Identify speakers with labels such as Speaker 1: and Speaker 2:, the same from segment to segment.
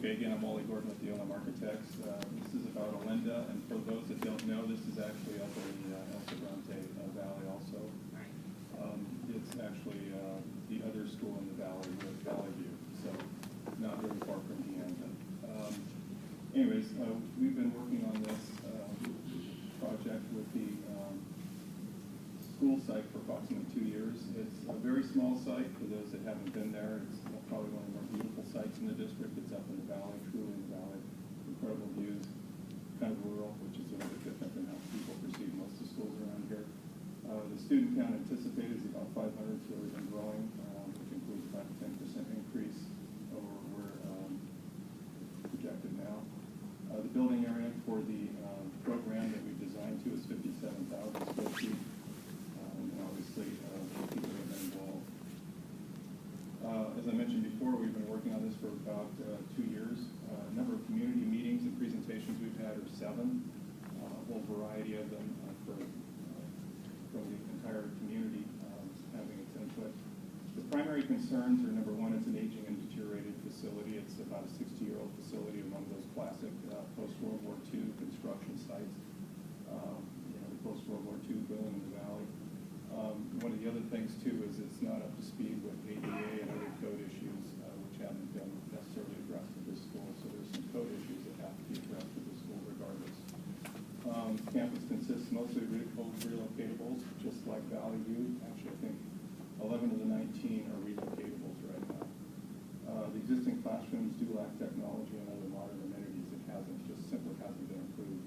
Speaker 1: Okay, again, I'm Wally Gordon with the OLM Architects. This is about Olinda, and for those that don't know, this is actually up in the El Sobrante Valley also. It's actually the other school in the valley with Valley View, so not very far from the end. Anyways, we've been working on this project with the school site for approximately 2 years. It's a very small site for those that haven't been there. It's probably one of the more beautiful sites in the district. It's up in the valley, truly in the valley. Incredible views, kind of rural, which is a little bit different than how people perceive most of the schools around here. The student count anticipated is about 500, so we've been growing, which includes about a 10% increase over where projected now. The building area for the program that we've designed to is 57,000 square feet. And obviously, people have been involved. As I mentioned before, we've been working on this for about 2 years. Number of community meetings and presentations we've had are 7. A whole variety of them from the entire community having its input. The primary concerns are, number one, it's an aging and deteriorated facility. It's about a 60-year-old facility, among those classic post-World War II construction sites. The post-World War II building in the valley. One of the other things, too, is it's not up to speed with ADA and other code issues, which haven't been necessarily addressed at this school. So there's some code issues that have to be addressed at the school regardless. Campus consists mostly of relocatables, just like Valley View. Actually, I think 11 of the 19 are relocatables right now. The existing classrooms do lack technology and other modern amenities. It simply hasn't been improved.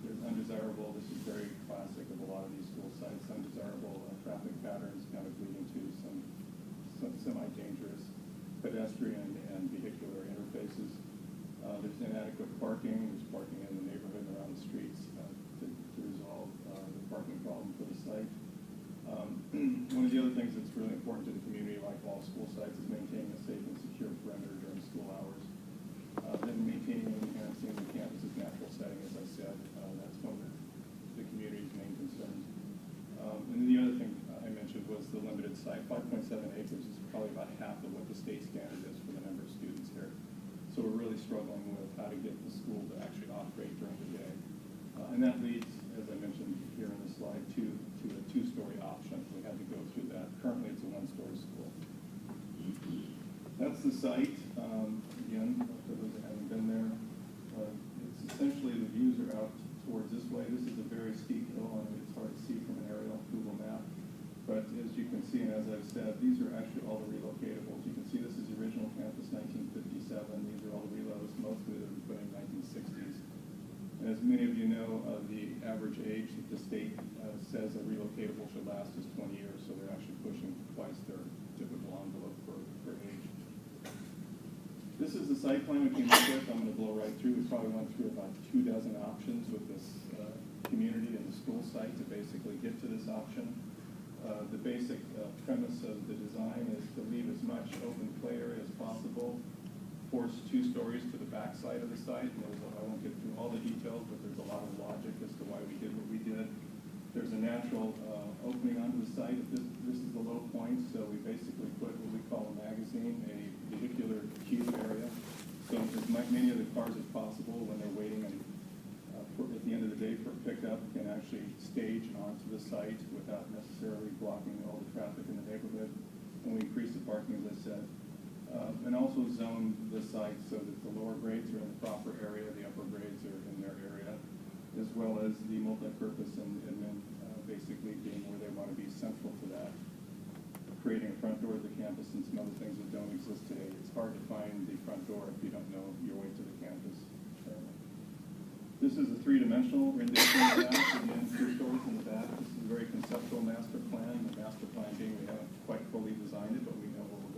Speaker 1: There's undesirable, this is very classic of a lot of these school sites, undesirable traffic patterns kind of leading to some semi-dangerous pedestrian and vehicular interfaces. There's inadequate parking. There's parking in the neighborhood and around the streets to resolve the parking problem for the site. One of the other things that's really important to the community, like all school sites, is maintaining a safe and secure perimeter during school hours. Then maintaining and enhancing the campus's natural setting, as I said, that's one of the community's main concerns. And the other thing I mentioned was the limited site. 5.7 acres is probably about half of what the state standard is for the number of students here. So we're really struggling with how to get the school to actually operate during the day. And that leads, as I mentioned here in the slide, to a 2-story option. We had to go through that. Currently, it's a 1-story school. That's the site. Again, for those that haven't been there, it's essentially the views are out towards this way. This is a very steep hill, and it's hard to see from an aerial Google map. But as you can see, and as I've said, these are actually all the relocatables. You can see this is the original campus, 1957. These are all the reloads, mostly that were put in 1960s. And as many of you know, the average age that the state says a relocatable should last is 20 years, so they're actually pushing twice their typical envelope for age. This is the site plan we came up with. I'm going to blow right through. We probably went through about 24 options with this community and the school site to basically get to this option. The basic premise of the design is to leave as much open play area as possible, force 2 stories to the back side of the site. And I won't get through all the details, but there's a lot of logic as to why we did what we did. There's a natural opening onto the site. This is the low point, so we basically put what we call a magazine, a vehicular queue area. So as many of the cars as possible, when they're waiting and at the end of the day for pickup, can actually stage onto the site without necessarily blocking all the traffic in the neighborhood. And we increase the parking, as I said. And also zone the site so that the lower grades are in the proper area, the upper grades are in their area, as well as the multi-purpose and then basically being where they want to be central to that. Creating a front door to the campus and some other things that don't exist today. It's hard to find the front door if you don't know your way to the campus. This is a 3-dimensional rendition of that, again, 2 stories in the back. This is a very conceptual master plan. The master plan being we haven't quite fully designed it, but we know what we're